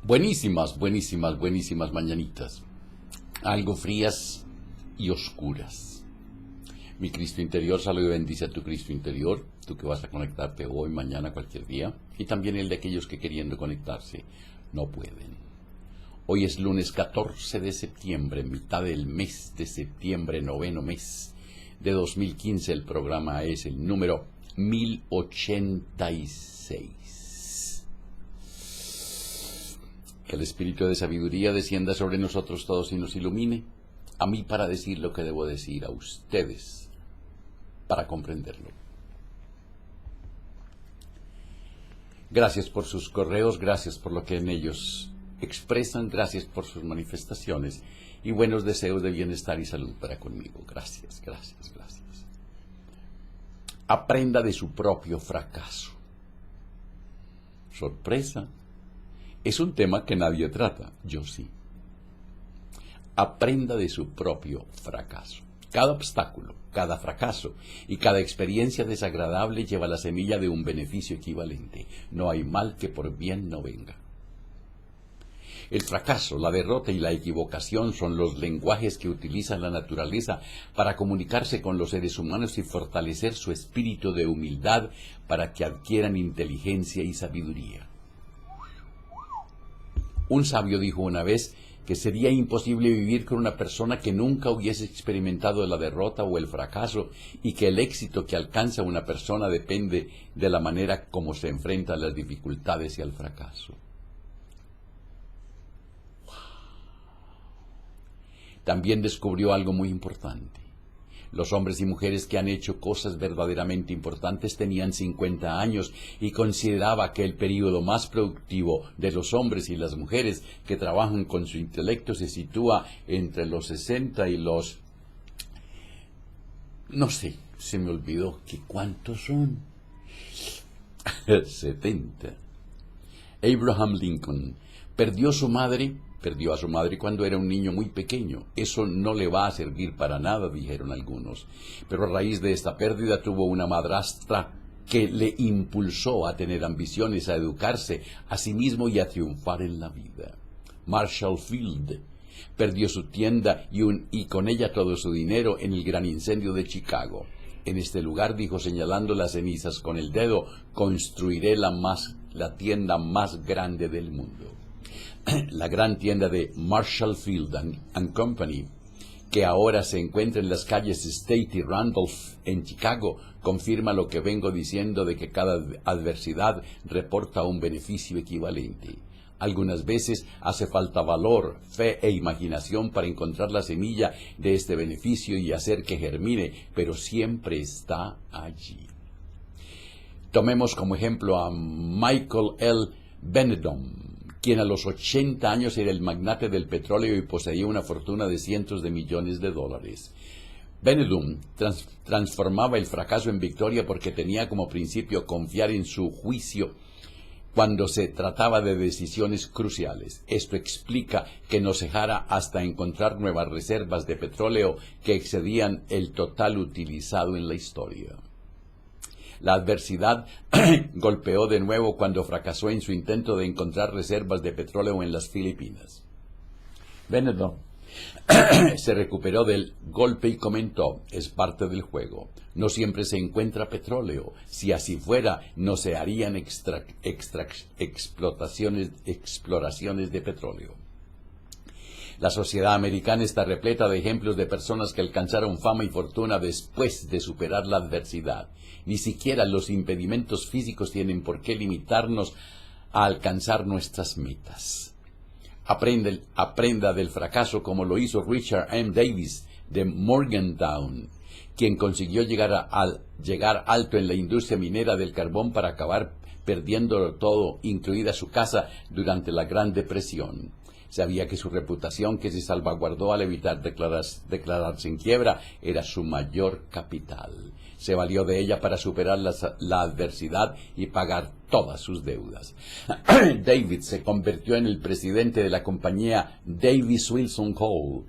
Buenísimas, buenísimas, buenísimas mañanitas. Algo frías y oscuras. Mi Cristo interior, saluda y bendice a tu Cristo interior, tú que vas a conectarte hoy, mañana, cualquier día, y también el de aquellos que queriendo conectarse no pueden. Hoy es lunes 14 de septiembre, mitad del mes de septiembre, noveno mes de 2015. El programa es el número 1086. Que el espíritu de sabiduría descienda sobre nosotros todos y nos ilumine, a mí para decir lo que debo decir, a ustedes para comprenderlo. Gracias por sus correos, gracias por lo que en ellos expresan, gracias por sus manifestaciones y buenos deseos de bienestar y salud para conmigo. Gracias, gracias, gracias. Aprenda de su propio fracaso. Sorpresa. Es un tema que nadie trata, yo sí. Aprenda de su propio fracaso. Cada obstáculo, cada fracaso y cada experiencia desagradable lleva la semilla de un beneficio equivalente. No hay mal que por bien no venga. El fracaso, la derrota y la equivocación son los lenguajes que utiliza la naturaleza para comunicarse con los seres humanos y fortalecer su espíritu de humildad para que adquieran inteligencia y sabiduría. Un sabio dijo una vez que sería imposible vivir con una persona que nunca hubiese experimentado la derrota o el fracaso y que el éxito que alcanza una persona depende de la manera como se enfrenta a las dificultades y al fracaso. También descubrió algo muy importante. Los hombres y mujeres que han hecho cosas verdaderamente importantes tenían 50 años y consideraba que el período más productivo de los hombres y las mujeres que trabajan con su intelecto se sitúa entre los 60 y los... no sé, se me olvidó que cuántos son. 70. Abraham Lincoln perdió a su madre cuando era un niño muy pequeño. Eso no le va a servir para nada, dijeron algunos. Pero a raíz de esta pérdida tuvo una madrastra que le impulsó a tener ambiciones, a educarse a sí mismo y a triunfar en la vida. Marshall Field perdió su tienda y con ella todo su dinero en el gran incendio de Chicago. En este lugar, dijo señalando las cenizas con el dedo, construiré la tienda más grande del mundo. La gran tienda de Marshall Field and Company, que ahora se encuentra en las calles State y Randolph en Chicago, confirma lo que vengo diciendo de que cada adversidad reporta un beneficio equivalente. Algunas veces hace falta valor, fe e imaginación para encontrar la semilla de este beneficio y hacer que germine, pero siempre está allí. Tomemos como ejemplo a Michael L. Benedum, quien a los 80 años era el magnate del petróleo y poseía una fortuna de cientos de millones de dólares. Benedum transformaba el fracaso en victoria porque tenía como principio confiar en su juicio cuando se trataba de decisiones cruciales. Esto explica que no cejara hasta encontrar nuevas reservas de petróleo que excedían el total utilizado en la historia. La adversidad golpeó de nuevo cuando fracasó en su intento de encontrar reservas de petróleo en las Filipinas. Benedum se recuperó del golpe y comentó: es parte del juego. No siempre se encuentra petróleo. Si así fuera, no se harían exploraciones de petróleo. La sociedad americana está repleta de ejemplos de personas que alcanzaron fama y fortuna después de superar la adversidad. Ni siquiera los impedimentos físicos tienen por qué limitarnos a alcanzar nuestras metas. Aprenda del fracaso como lo hizo Richard M. Davis de Morgantown, quien consiguió llegar alto en la industria minera del carbón para acabar perdiendo todo, incluida su casa, durante la Gran Depresión. Sabía que su reputación, que se salvaguardó al evitar declararse en quiebra, era su mayor capital. Se valió de ella para superar la adversidad y pagar todas sus deudas. David se convirtió en el presidente de la compañía Davis Wilson Coal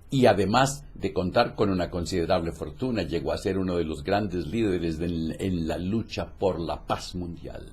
y además de contar con una considerable fortuna, llegó a ser uno de los grandes líderes en la lucha por la paz mundial.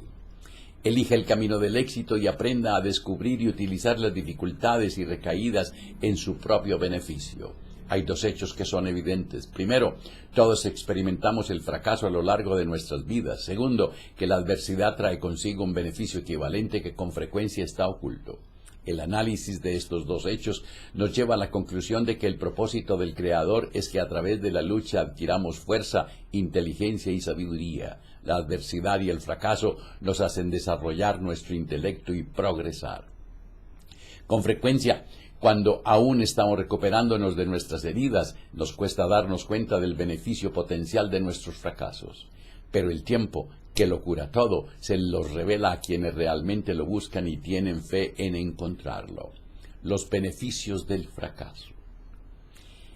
Elija el camino del éxito y aprenda a descubrir y utilizar las dificultades y recaídas en su propio beneficio. Hay dos hechos que son evidentes. Primero, todos experimentamos el fracaso a lo largo de nuestras vidas. Segundo, que la adversidad trae consigo un beneficio equivalente que con frecuencia está oculto. El análisis de estos dos hechos nos lleva a la conclusión de que el propósito del Creador es que a través de la lucha adquiramos fuerza, inteligencia y sabiduría. La adversidad y el fracaso nos hacen desarrollar nuestro intelecto y progresar. Con frecuencia, cuando aún estamos recuperándonos de nuestras heridas, nos cuesta darnos cuenta del beneficio potencial de nuestros fracasos. Pero el tiempo, que lo cura todo, se los revela a quienes realmente lo buscan y tienen fe en encontrarlo. Los beneficios del fracaso.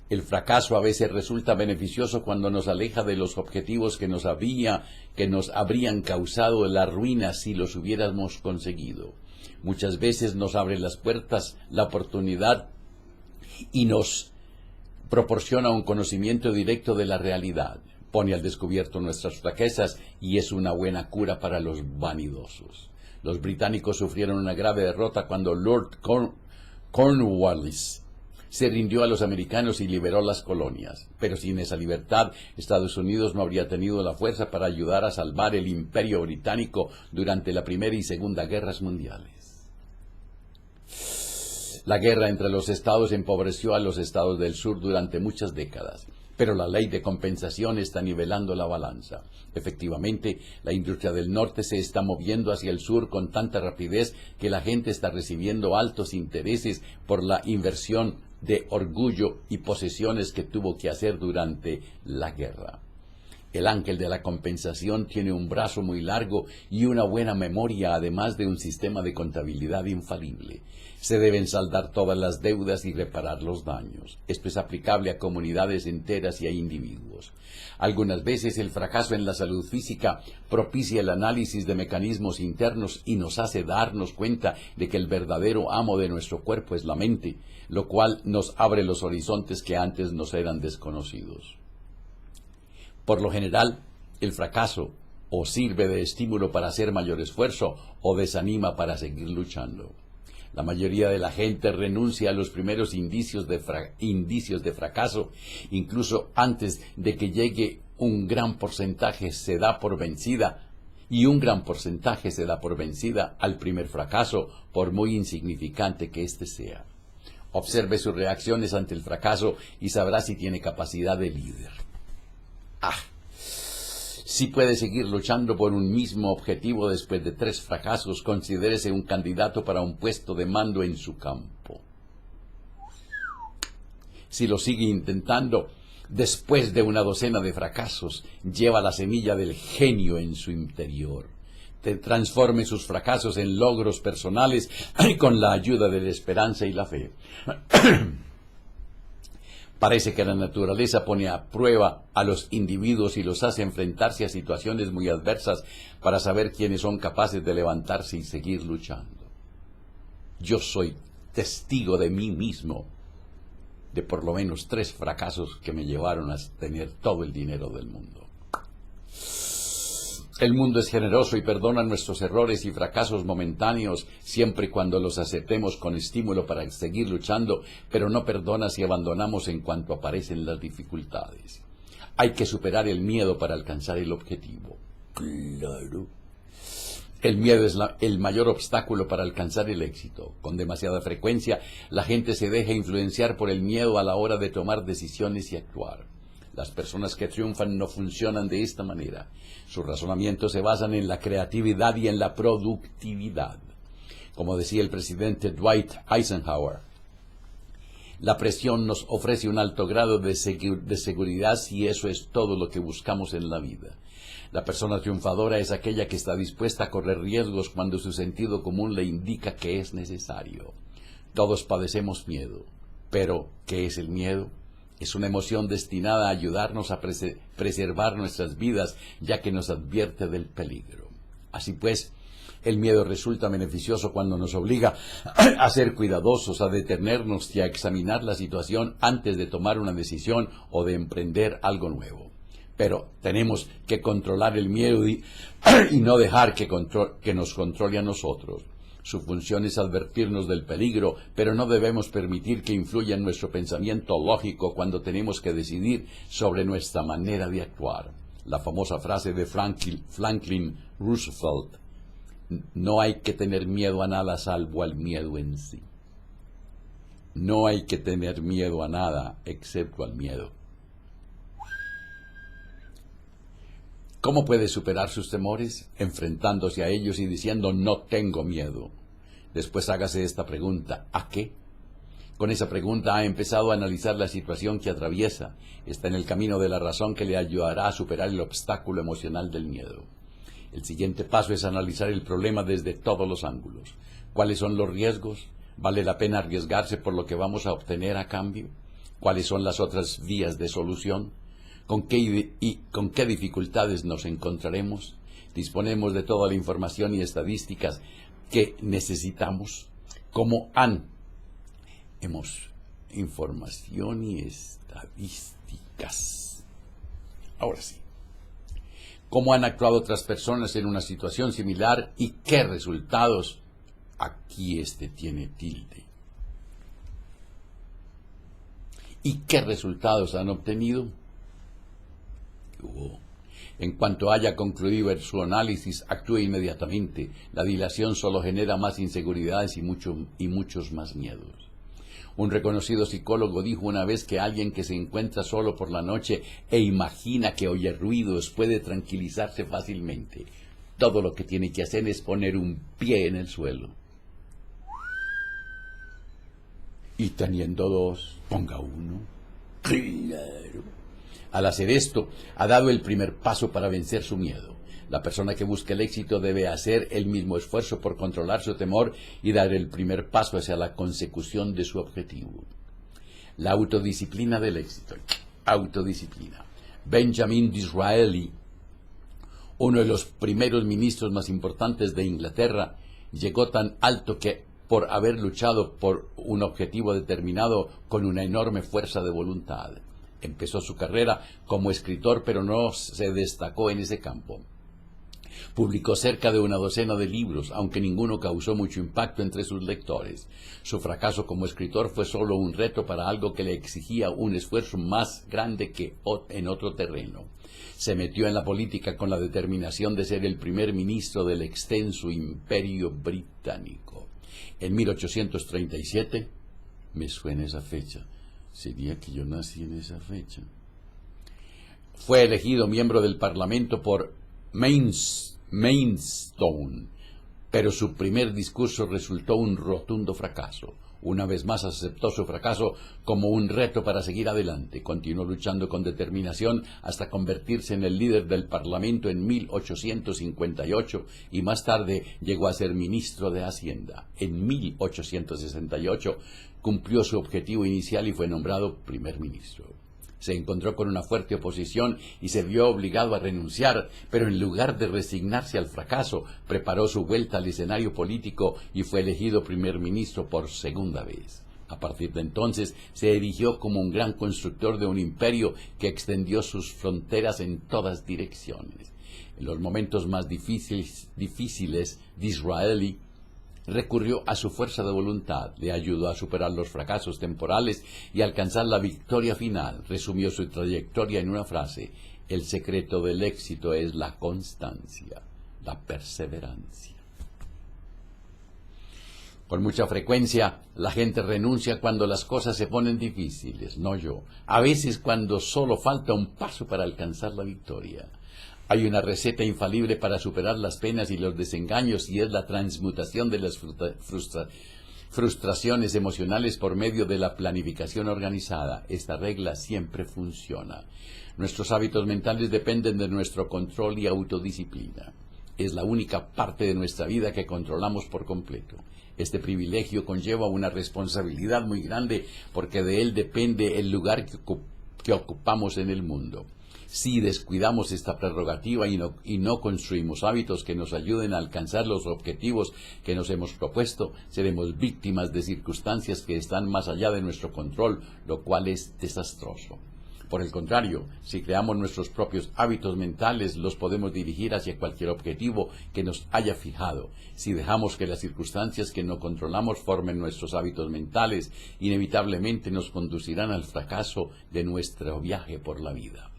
El fracaso a veces resulta beneficioso cuando nos aleja de los objetivos que nos habrían causado la ruina si los hubiéramos conseguido. Muchas veces nos abre las puertas, la oportunidad y nos proporciona un conocimiento directo de la realidad. Pone al descubierto nuestras flaquezas y es una buena cura para los vanidosos. Los británicos sufrieron una grave derrota cuando Lord Cornwallis se rindió a los americanos y liberó las colonias. Pero sin esa libertad, Estados Unidos no habría tenido la fuerza para ayudar a salvar el imperio británico durante la Primera y Segunda Guerras Mundiales. La guerra entre los estados empobreció a los estados del sur durante muchas décadas, pero la ley de compensación está nivelando la balanza. Efectivamente, la industria del norte se está moviendo hacia el sur con tanta rapidez que la gente está recibiendo altos intereses por la inversión de orgullo y posesiones que tuvo que hacer durante la guerra. El ángel de la compensación tiene un brazo muy largo y una buena memoria, además de un sistema de contabilidad infalible. Se deben saldar todas las deudas y reparar los daños. Esto es aplicable a comunidades enteras y a individuos. Algunas veces el fracaso en la salud física propicia el análisis de mecanismos internos y nos hace darnos cuenta de que el verdadero amo de nuestro cuerpo es la mente, lo cual nos abre los horizontes que antes nos eran desconocidos. Por lo general, el fracaso o sirve de estímulo para hacer mayor esfuerzo o desanima para seguir luchando. La mayoría de la gente renuncia a los primeros indicios de fracaso, incluso antes de que llegue un gran porcentaje se da por vencida, y un gran porcentaje se da por vencida al primer fracaso, por muy insignificante que éste sea. Observe sus reacciones ante el fracaso y sabrá si tiene capacidad de líder. Si puede seguir luchando por un mismo objetivo después de 3 fracasos, considérese un candidato para un puesto de mando en su campo. Si lo sigue intentando, después de una docena de fracasos, lleva la semilla del genio en su interior. Transforme sus fracasos en logros personales con la ayuda de la esperanza y la fe. Parece que la naturaleza pone a prueba a los individuos y los hace enfrentarse a situaciones muy adversas para saber quiénes son capaces de levantarse y seguir luchando. Yo soy testigo de mí mismo, de por lo menos 3 fracasos que me llevaron a tener todo el dinero del mundo. El mundo es generoso y perdona nuestros errores y fracasos momentáneos siempre y cuando los aceptemos con estímulo para seguir luchando, pero no perdona si abandonamos en cuanto aparecen las dificultades. Hay que superar el miedo para alcanzar el objetivo. Claro. El miedo es el mayor obstáculo para alcanzar el éxito. Con demasiada frecuencia, la gente se deja influenciar por el miedo a la hora de tomar decisiones y actuar. Las personas que triunfan no funcionan de esta manera. Sus razonamientos se basan en la creatividad y en la productividad. Como decía el presidente Dwight Eisenhower, la presión nos ofrece un alto grado de seguridad si eso es todo lo que buscamos en la vida. La persona triunfadora es aquella que está dispuesta a correr riesgos cuando su sentido común le indica que es necesario. Todos padecemos miedo, pero ¿qué es el miedo? Es una emoción destinada a ayudarnos a preservar nuestras vidas, ya que nos advierte del peligro. Así pues, el miedo resulta beneficioso cuando nos obliga a ser cuidadosos, a detenernos y a examinar la situación antes de tomar una decisión o de emprender algo nuevo. Pero tenemos que controlar el miedo y no dejar que nos controle a nosotros. Su función es advertirnos del peligro, pero no debemos permitir que influya en nuestro pensamiento lógico cuando tenemos que decidir sobre nuestra manera de actuar. La famosa frase de Franklin Roosevelt: no hay que tener miedo a nada salvo al miedo en sí. No hay que tener miedo a nada excepto al miedo. ¿Cómo puede superar sus temores? Enfrentándose a ellos y diciendo: no tengo miedo. Después hágase esta pregunta: ¿a qué? Con esa pregunta ha empezado a analizar la situación que atraviesa. Está en el camino de la razón que le ayudará a superar el obstáculo emocional del miedo. El siguiente paso es analizar el problema desde todos los ángulos. ¿Cuáles son los riesgos? ¿Vale la pena arriesgarse por lo que vamos a obtener a cambio? ¿Cuáles son las otras vías de solución? ¿Con qué dificultades nos encontraremos? ¿Disponemos de toda la información y estadísticas que necesitamos? Hemos información y estadísticas. Ahora sí. ¿Cómo han actuado otras personas en una situación similar y qué resultados? Aquí tiene tilde. ¿Y qué resultados han obtenido? En cuanto haya concluido su análisis, actúe inmediatamente. La dilación solo genera más inseguridades y muchos más miedos. Un reconocido psicólogo dijo una vez que alguien que se encuentra solo por la noche e imagina que oye ruidos puede tranquilizarse fácilmente. Todo lo que tiene que hacer es poner un pie en el suelo. Y teniendo dos, ponga uno. Claro. Al hacer esto, ha dado el primer paso para vencer su miedo. La persona que busca el éxito debe hacer el mismo esfuerzo por controlar su temor y dar el primer paso hacia la consecución de su objetivo. La autodisciplina del éxito. Autodisciplina. Benjamin Disraeli, uno de los primeros ministros más importantes de Inglaterra, llegó tan alto que por haber luchado por un objetivo determinado con una enorme fuerza de voluntad. Empezó su carrera como escritor, pero no se destacó en ese campo. Publicó cerca de una docena de libros, aunque ninguno causó mucho impacto entre sus lectores. Su fracaso como escritor fue solo un reto para algo que le exigía un esfuerzo más grande que en otro terreno. Se metió en la política con la determinación de ser el primer ministro del extenso imperio británico. En 1837, me suena esa fecha. ¿Sería que yo nací en esa fecha? Fue elegido miembro del Parlamento por Maidstone, pero su primer discurso resultó un rotundo fracaso. Una vez más aceptó su fracaso como un reto para seguir adelante. Continuó luchando con determinación hasta convertirse en el líder del Parlamento en 1858 y más tarde llegó a ser ministro de Hacienda. En 1868 cumplió su objetivo inicial y fue nombrado primer ministro. Se encontró con una fuerte oposición y se vio obligado a renunciar, pero en lugar de resignarse al fracaso, preparó su vuelta al escenario político y fue elegido primer ministro por segunda vez. A partir de entonces, se erigió como un gran constructor de un imperio que extendió sus fronteras en todas direcciones. En los momentos más difíciles, Disraeli recurrió a su fuerza de voluntad, le ayudó a superar los fracasos temporales y alcanzar la victoria final. Resumió su trayectoria en una frase: el secreto del éxito es la constancia, la perseverancia. Con mucha frecuencia, la gente renuncia cuando las cosas se ponen difíciles, no yo. A veces cuando solo falta un paso para alcanzar la victoria. Hay una receta infalible para superar las penas y los desengaños y es la transmutación de las frustraciones emocionales por medio de la planificación organizada. Esta regla siempre funciona. Nuestros hábitos mentales dependen de nuestro control y autodisciplina. Es la única parte de nuestra vida que controlamos por completo. Este privilegio conlleva una responsabilidad muy grande porque de él depende el lugar que ocupamos en el mundo. Si descuidamos esta prerrogativa y no construimos hábitos que nos ayuden a alcanzar los objetivos que nos hemos propuesto, seremos víctimas de circunstancias que están más allá de nuestro control, lo cual es desastroso. Por el contrario, si creamos nuestros propios hábitos mentales, los podemos dirigir hacia cualquier objetivo que nos haya fijado. Si dejamos que las circunstancias que no controlamos formen nuestros hábitos mentales, inevitablemente nos conducirán al fracaso de nuestro viaje por la vida.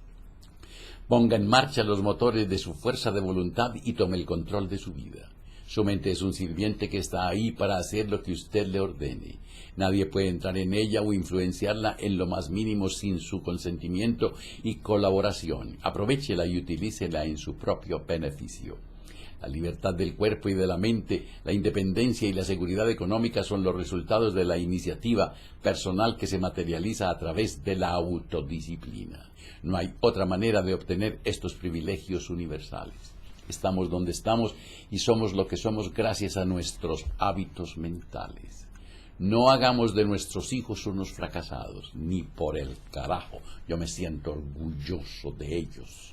Ponga en marcha los motores de su fuerza de voluntad y tome el control de su vida. Su mente es un sirviente que está ahí para hacer lo que usted le ordene. Nadie puede entrar en ella o influenciarla en lo más mínimo sin su consentimiento y colaboración. Aprovéchela y utilícela en su propio beneficio. La libertad del cuerpo y de la mente, la independencia y la seguridad económica son los resultados de la iniciativa personal que se materializa a través de la autodisciplina. No hay otra manera de obtener estos privilegios universales. Estamos donde estamos y somos lo que somos gracias a nuestros hábitos mentales. No hagamos de nuestros hijos unos fracasados, ni por el carajo. Yo me siento orgulloso de ellos.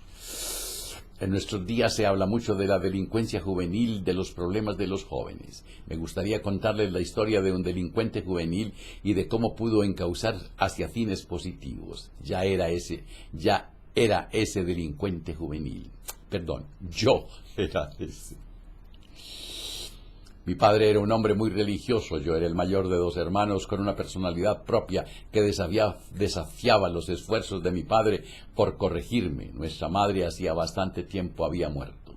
En nuestros días se habla mucho de la delincuencia juvenil, de los problemas de los jóvenes. Me gustaría contarles la historia de un delincuente juvenil y de cómo pudo encauzar hacia fines positivos. Ya era ese delincuente juvenil. Perdón, yo era ese. Mi padre era un hombre muy religioso, yo era el mayor de 2 hermanos con una personalidad propia que desafiaba los esfuerzos de mi padre por corregirme. Nuestra madre hacía bastante tiempo había muerto.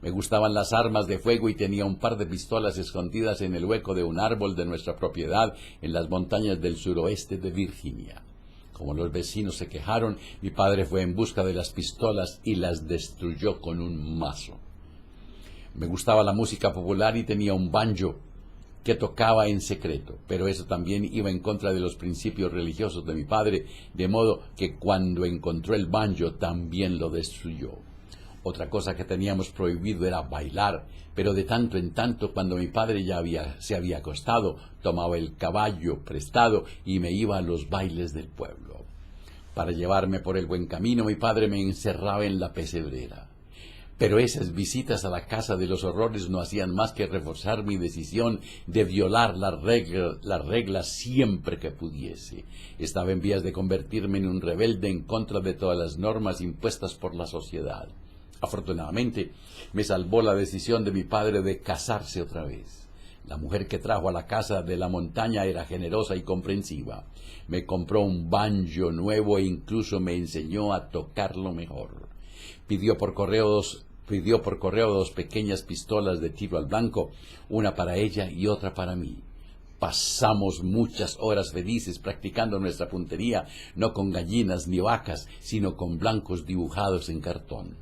Me gustaban las armas de fuego y tenía un par de pistolas escondidas en el hueco de un árbol de nuestra propiedad en las montañas del suroeste de Virginia. Como los vecinos se quejaron, mi padre fue en busca de las pistolas y las destruyó con un mazo. Me gustaba la música popular y tenía un banjo que tocaba en secreto, pero eso también iba en contra de los principios religiosos de mi padre, de modo que cuando encontró el banjo también lo destruyó. Otra cosa que teníamos prohibido era bailar, pero de tanto en tanto, cuando mi padre se había acostado, tomaba el caballo prestado y me iba a los bailes del pueblo. Para llevarme por el buen camino, mi padre me encerraba en la pesebrera. Pero esas visitas a la casa de los horrores no hacían más que reforzar mi decisión de violar las reglas siempre que pudiese. Estaba en vías de convertirme en un rebelde en contra de todas las normas impuestas por la sociedad. Afortunadamente, me salvó la decisión de mi padre de casarse otra vez. La mujer que trajo a la casa de la montaña era generosa y comprensiva. Me compró un banjo nuevo e incluso me enseñó a tocarlo mejor. Pidió por correo 2 pequeñas pistolas de tiro al blanco, una para ella y otra para mí. Pasamos muchas horas felices practicando nuestra puntería, no con gallinas ni vacas, sino con blancos dibujados en cartón.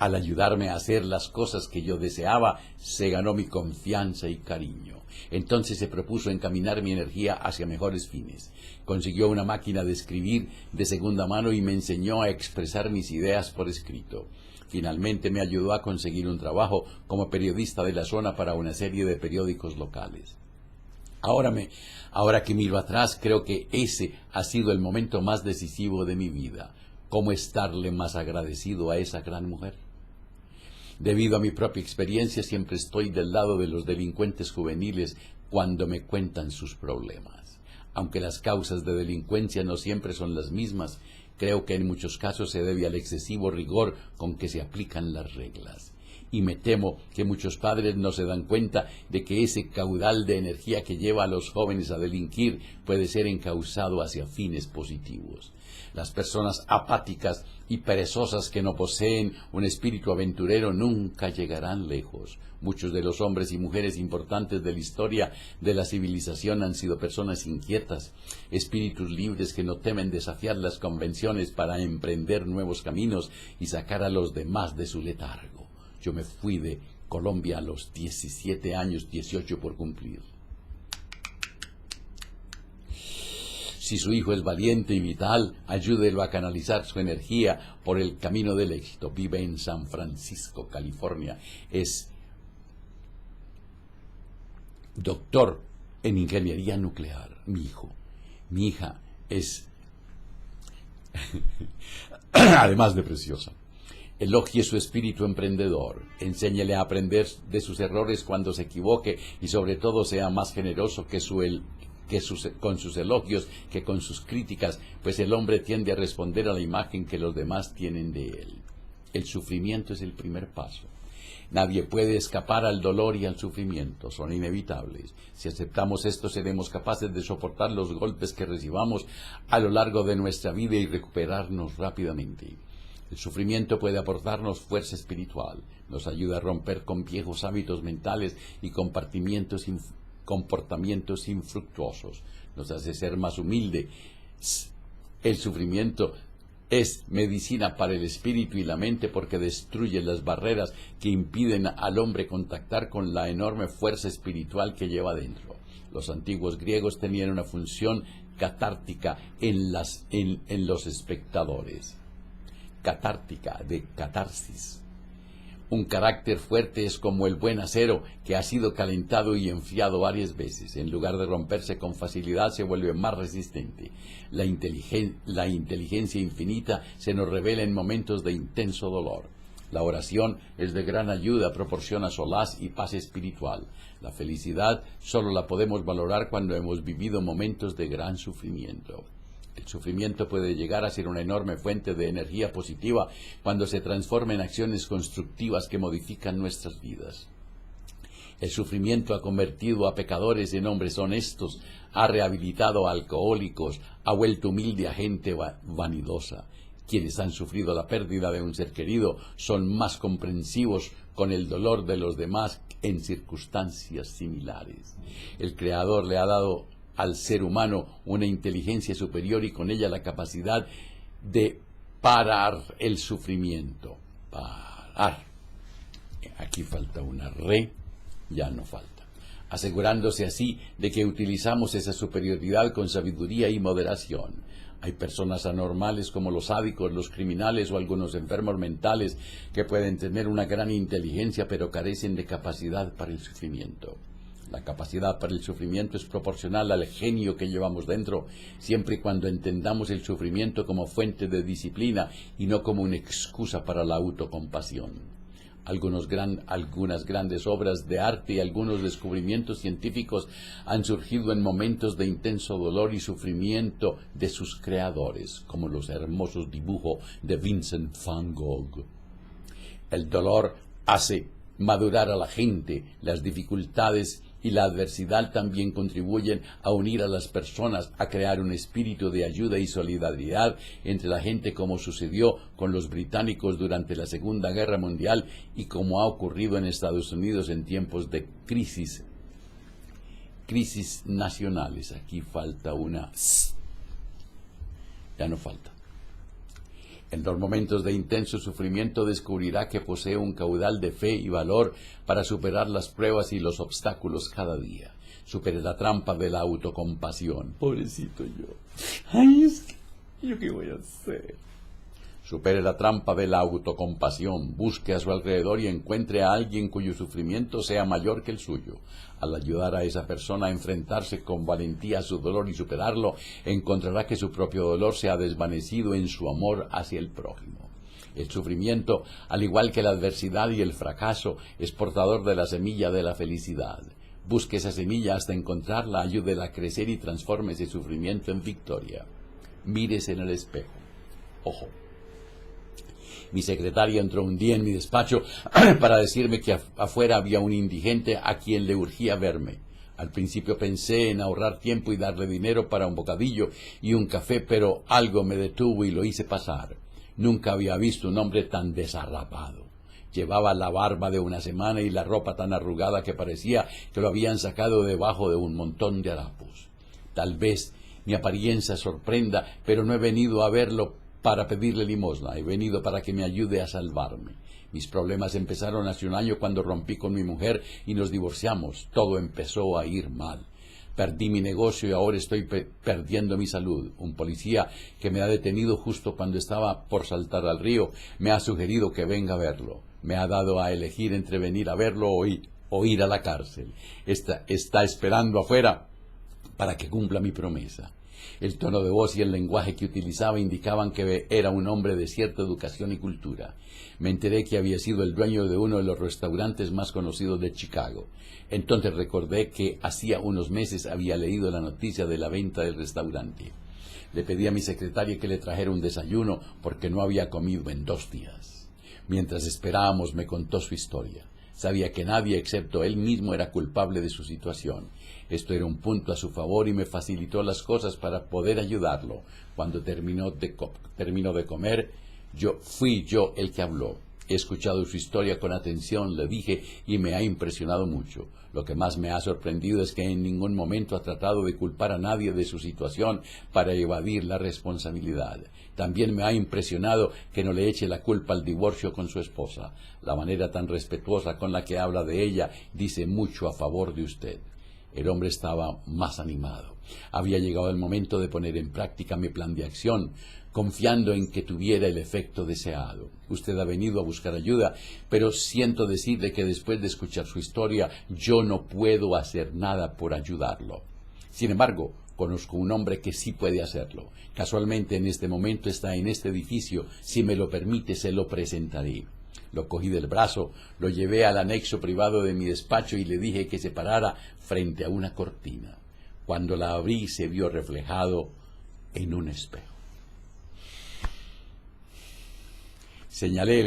Al ayudarme a hacer las cosas que yo deseaba, se ganó mi confianza y cariño. Entonces se propuso encaminar mi energía hacia mejores fines. Consiguió una máquina de escribir de segunda mano y me enseñó a expresar mis ideas por escrito. Finalmente me ayudó a conseguir un trabajo como periodista de la zona para una serie de periódicos locales. Ahora que miro atrás, creo que ese ha sido el momento más decisivo de mi vida. ¿Cómo estarle más agradecido a esa gran mujer? Debido a mi propia experiencia, siempre estoy del lado de los delincuentes juveniles cuando me cuentan sus problemas. Aunque las causas de delincuencia no siempre son las mismas, creo que en muchos casos se debe al excesivo rigor con que se aplican las reglas. Y me temo que muchos padres no se dan cuenta de que ese caudal de energía que lleva a los jóvenes a delinquir puede ser encauzado hacia fines positivos. Las personas apáticas y perezosas que no poseen un espíritu aventurero nunca llegarán lejos. Muchos de los hombres y mujeres importantes de la historia de la civilización han sido personas inquietas, espíritus libres que no temen desafiar las convenciones para emprender nuevos caminos y sacar a los demás de su letargo. Yo me fui de Colombia a los 17 años, 18 por cumplir. Si su hijo es valiente y vital, ayúdelo a canalizar su energía por el camino del éxito. Vive en San Francisco, California. Es doctor en ingeniería nuclear, mi hijo. Mi hija es, además de preciosa. Elogie su espíritu emprendedor. Enséñele a aprender de sus errores cuando se equivoque y sobre todo sea más generoso que con sus elogios que con sus críticas, pues el hombre tiende a responder a la imagen que los demás tienen de él. El sufrimiento es el primer paso. Nadie puede escapar al dolor y al sufrimiento, son inevitables. Si aceptamos esto, seremos capaces de soportar los golpes que recibamos a lo largo de nuestra vida y recuperarnos rápidamente. El sufrimiento puede aportarnos fuerza espiritual, nos ayuda a romper con viejos hábitos mentales y comportamientos infructuosos, nos hace ser más humilde. El sufrimiento es medicina para el espíritu y la mente porque destruye las barreras que impiden al hombre contactar con la enorme fuerza espiritual que lleva dentro. Los antiguos griegos tenían una función catártica en los espectadores. Catártica, de catarsis. Un carácter fuerte es como el buen acero que ha sido calentado y enfriado varias veces. En lugar de romperse con facilidad, se vuelve más resistente. La inteligencia infinita se nos revela en momentos de intenso dolor. La oración es de gran ayuda, proporciona solaz y paz espiritual. La felicidad solo la podemos valorar cuando hemos vivido momentos de gran sufrimiento. El sufrimiento puede llegar a ser una enorme fuente de energía positiva cuando se transforma en acciones constructivas que modifican nuestras vidas. El sufrimiento ha convertido a pecadores en hombres honestos, ha rehabilitado a alcohólicos, ha vuelto humilde a gente vanidosa. Quienes han sufrido la pérdida de un ser querido son más comprensivos con el dolor de los demás en circunstancias similares. El Creador le ha dado al ser humano una inteligencia superior y con ella la capacidad de parar el sufrimiento. Parar. Aquí falta una re, ya no falta. Asegurándose así de que utilizamos esa superioridad con sabiduría y moderación. Hay personas anormales como los sádicos, los criminales o algunos enfermos mentales que pueden tener una gran inteligencia pero carecen de capacidad para el sufrimiento. La capacidad para el sufrimiento es proporcional al genio que llevamos dentro, siempre y cuando entendamos el sufrimiento como fuente de disciplina y no como una excusa para la autocompasión. Algunas grandes obras de arte y algunos descubrimientos científicos han surgido en momentos de intenso dolor y sufrimiento de sus creadores, como los hermosos dibujos de Vincent van Gogh. El dolor hace madurar a la gente, las dificultades y la adversidad también contribuyen a unir a las personas, a crear un espíritu de ayuda y solidaridad entre la gente, como sucedió con los británicos durante la Segunda Guerra Mundial y como ha ocurrido en Estados Unidos en tiempos de crisis nacionales. Aquí falta una S. Ya no falta. En los momentos de intenso sufrimiento descubrirá que posee un caudal de fe y valor para superar las pruebas y los obstáculos cada día. Supere la trampa de la autocompasión. Pobrecito yo. Ay, es que, ¿yo qué voy a hacer? Supere la trampa de la autocompasión. Busque a su alrededor y encuentre a alguien cuyo sufrimiento sea mayor que el suyo. Al ayudar a esa persona a enfrentarse con valentía a su dolor y superarlo, encontrará que su propio dolor se ha desvanecido en su amor hacia el prójimo. El sufrimiento, al igual que la adversidad y el fracaso, es portador de la semilla de la felicidad. Busque esa semilla hasta encontrarla, ayúdela a crecer y transforme ese sufrimiento en victoria. Mírese en el espejo. Ojo. Mi secretaria entró un día en mi despacho para decirme que afuera había un indigente a quien le urgía verme. Al principio pensé en ahorrar tiempo y darle dinero para un bocadillo y un café, pero algo me detuvo y lo hice pasar. Nunca había visto un hombre tan desarrapado. Llevaba la barba de una semana y la ropa tan arrugada que parecía que lo habían sacado debajo de un montón de harapos. Tal vez mi apariencia sorprenda, pero no he venido a verlo para pedirle limosna, he venido para que me ayude a salvarme. Mis problemas empezaron hace un año cuando rompí con mi mujer y nos divorciamos. Todo empezó a ir mal. Perdí mi negocio y ahora estoy perdiendo mi salud. Un policía que me ha detenido justo cuando estaba por saltar al río me ha sugerido que venga a verlo. Me ha dado a elegir entre venir a verlo o ir a la cárcel. Está esperando afuera para que cumpla mi promesa. El tono de voz y el lenguaje que utilizaba indicaban que era un hombre de cierta educación y cultura. Me enteré que había sido el dueño de uno de los restaurantes más conocidos de Chicago. Entonces recordé que hacía unos meses había leído la noticia de la venta del restaurante. Le pedí a mi secretaria que le trajera un desayuno porque no había comido en 2 días. Mientras esperábamos me contó su historia. Sabía que nadie excepto él mismo era culpable de su situación. Esto era un punto a su favor y me facilitó las cosas para poder ayudarlo. Cuando terminó de comer, fui yo el que habló. He escuchado su historia con atención, le dije, y me ha impresionado mucho. Lo que más me ha sorprendido es que en ningún momento ha tratado de culpar a nadie de su situación para evadir la responsabilidad. También me ha impresionado que no le eche la culpa al divorcio con su esposa. La manera tan respetuosa con la que habla de ella dice mucho a favor de usted. El hombre estaba más animado. Había llegado el momento de poner en práctica mi plan de acción, confiando en que tuviera el efecto deseado. Usted ha venido a buscar ayuda, pero siento decirle que después de escuchar su historia, yo no puedo hacer nada por ayudarlo. Sin embargo, conozco un hombre que sí puede hacerlo. Casualmente en este momento está en este edificio. Si me lo permite, se lo presentaré. Lo cogí del brazo, lo llevé al anexo privado de mi despacho y le dije que se parara frente a una cortina. Cuando la abrí, se vio reflejado en un espejo. Señalé el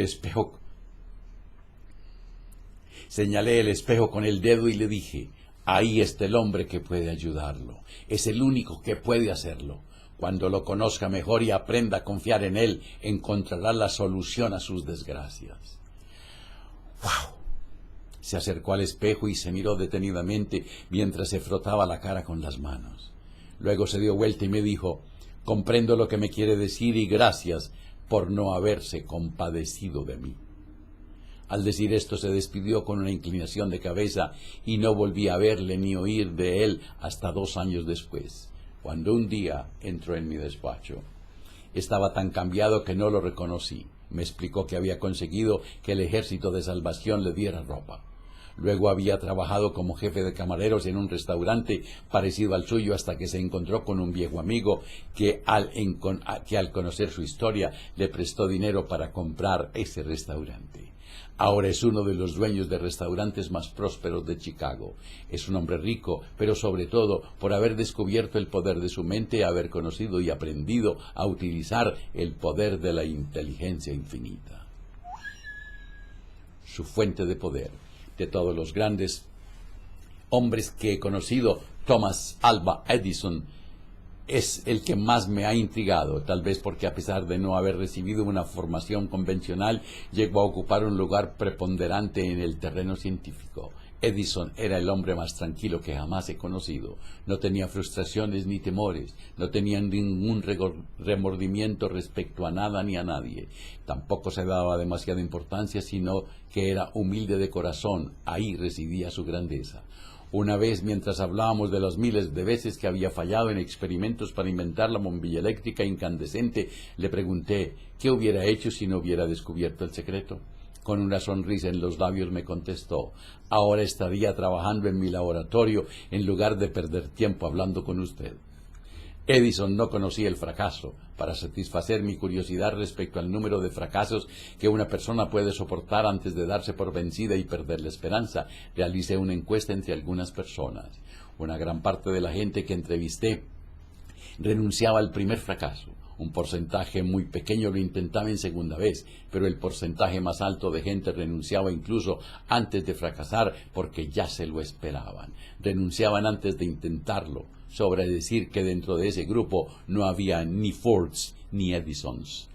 espejo con el dedo y le dije, ahí está el hombre que puede ayudarlo. Es el único que puede hacerlo. Cuando lo conozca mejor y aprenda a confiar en él, encontrará la solución a sus desgracias. ¡Wow! Se acercó al espejo y se miró detenidamente mientras se frotaba la cara con las manos. Luego se dio vuelta y me dijo, comprendo lo que me quiere decir y gracias por no haberse compadecido de mí. Al decir esto se despidió con una inclinación de cabeza y no volví a verle ni oír de él hasta 2 años después, cuando un día entró en mi despacho. Estaba tan cambiado que no lo reconocí. Me explicó que había conseguido que el Ejército de Salvación le diera ropa. Luego había trabajado como jefe de camareros en un restaurante parecido al suyo hasta que se encontró con un viejo amigo que al conocer su historia le prestó dinero para comprar ese restaurante. Ahora es uno de los dueños de restaurantes más prósperos de Chicago. Es un hombre rico, pero sobre todo por haber descubierto el poder de su mente, haber conocido y aprendido a utilizar el poder de la inteligencia infinita. Su fuente de poder. De todos los grandes hombres que he conocido, Thomas Alva Edison es el que más me ha intrigado, tal vez porque a pesar de no haber recibido una formación convencional, llegó a ocupar un lugar preponderante en el terreno científico. Edison era el hombre más tranquilo que jamás he conocido. No tenía frustraciones ni temores, no tenía ningún remordimiento respecto a nada ni a nadie. Tampoco se daba demasiada importancia, sino que era humilde de corazón. Ahí residía su grandeza. Una vez, mientras hablábamos de las miles de veces que había fallado en experimentos para inventar la bombilla eléctrica incandescente, le pregunté qué hubiera hecho si no hubiera descubierto el secreto. Con una sonrisa en los labios me contestó, ahora estaría trabajando en mi laboratorio en lugar de perder tiempo hablando con usted. Edison no conocía el fracaso. Para satisfacer mi curiosidad respecto al número de fracasos que una persona puede soportar antes de darse por vencida y perder la esperanza, realicé una encuesta entre algunas personas. Una gran parte de la gente que entrevisté renunciaba al primer fracaso. Un porcentaje muy pequeño lo intentaba en segunda vez, pero el porcentaje más alto de gente renunciaba incluso antes de fracasar porque ya se lo esperaban. Renunciaban antes de intentarlo. Sobra decir que dentro de ese grupo no había ni Fords ni Edisons.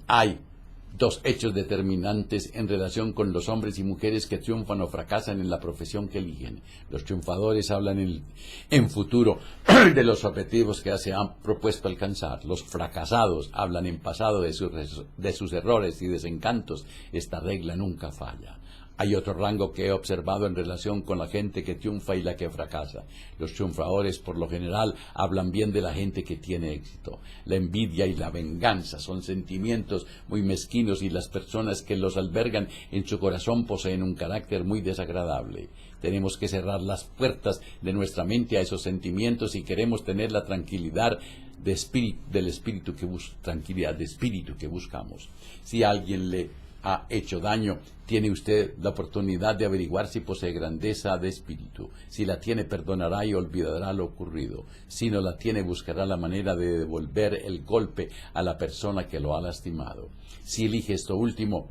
Hay 2 hechos determinantes en relación con los hombres y mujeres que triunfan o fracasan en la profesión que eligen. Los triunfadores hablan en futuro de los objetivos que se han propuesto alcanzar. Los fracasados hablan en pasado de sus errores y desencantos. Esta regla nunca falla. Hay otro rango que he observado en relación con la gente que triunfa y la que fracasa. Los triunfadores, por lo general, hablan bien de la gente que tiene éxito. La envidia y la venganza son sentimientos muy mezquinos y las personas que los albergan en su corazón poseen un carácter muy desagradable. Tenemos que cerrar las puertas de nuestra mente a esos sentimientos si queremos tener la tranquilidad de espíritu, tranquilidad de espíritu que buscamos. Si alguien le ha hecho daño, tiene usted la oportunidad de averiguar si posee grandeza de espíritu. Si la tiene, perdonará y olvidará lo ocurrido. Si no la tiene, buscará la manera de devolver el golpe a la persona que lo ha lastimado. Si elige esto último,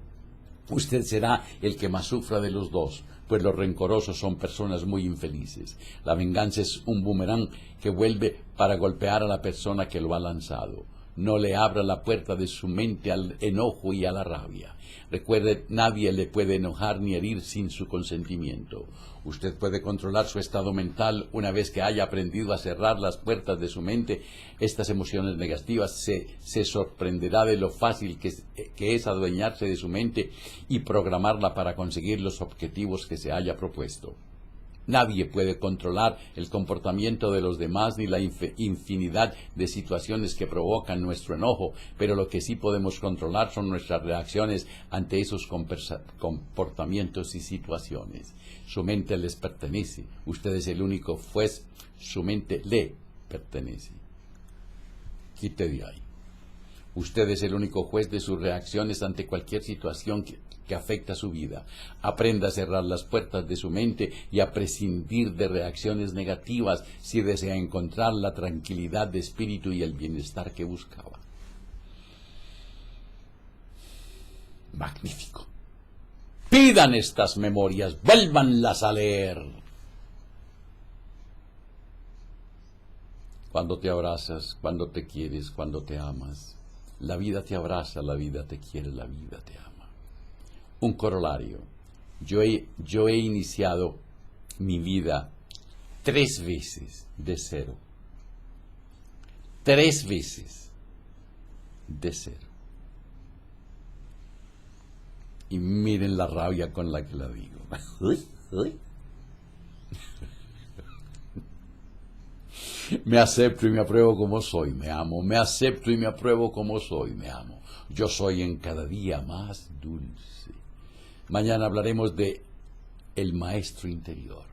usted será el que más sufra de los dos, pues los rencorosos son personas muy infelices. La venganza es un boomerang que vuelve para golpear a la persona que lo ha lanzado. No le abra la puerta de su mente al enojo y a la rabia. Recuerde, nadie le puede enojar ni herir sin su consentimiento. Usted puede controlar su estado mental una vez que haya aprendido a cerrar las puertas de su mente. Estas emociones negativas se sorprenderá de lo fácil que es adueñarse de su mente y programarla para conseguir los objetivos que se haya propuesto. Nadie puede controlar el comportamiento de los demás ni la infinidad de situaciones que provocan nuestro enojo, pero lo que sí podemos controlar son nuestras reacciones ante esos comportamientos y situaciones. Su mente les pertenece, usted es el único juez, su mente le pertenece. Quite de ahí. Usted es el único juez de sus reacciones ante cualquier situación que afecta su vida. Aprenda a cerrar las puertas de su mente y a prescindir de reacciones negativas si desea encontrar la tranquilidad de espíritu y el bienestar que buscaba. Magnífico. Pidan estas memorias, vuélvanlas a leer. Cuando te abrazas, cuando te quieres, cuando te amas, la vida te abraza, la vida te quiere, la vida te ama. Un corolario. Yo he iniciado mi vida 3 veces de cero. 3 veces de cero. Y miren la rabia con la que la digo. Me acepto y me apruebo como soy, me amo. Me acepto y me apruebo como soy, me amo. Yo soy en cada día más dulce. Mañana hablaremos de el maestro interior.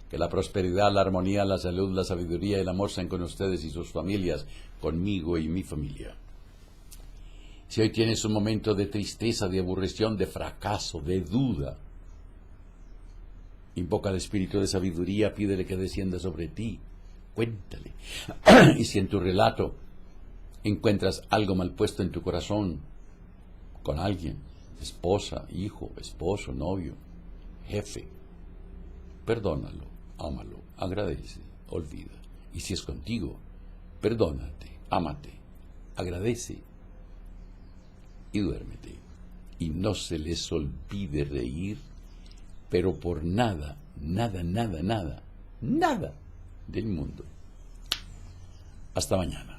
Que la prosperidad, la armonía, la salud, la sabiduría y el amor sean con ustedes y sus familias, conmigo y mi familia. Si hoy tienes un momento de tristeza, de aburrición, de fracaso, de duda, invoca al espíritu de sabiduría, pídele que descienda sobre ti, cuéntale. Y si en tu relato encuentras algo mal puesto en tu corazón con alguien, esposa, hijo, esposo, novio, jefe, perdónalo, ámalo, agradece, olvida. Y si es contigo, perdónate, ámate, agradece y duérmete. Y no se les olvide reír, pero por nada, nada, nada, nada, nada del mundo. Hasta mañana.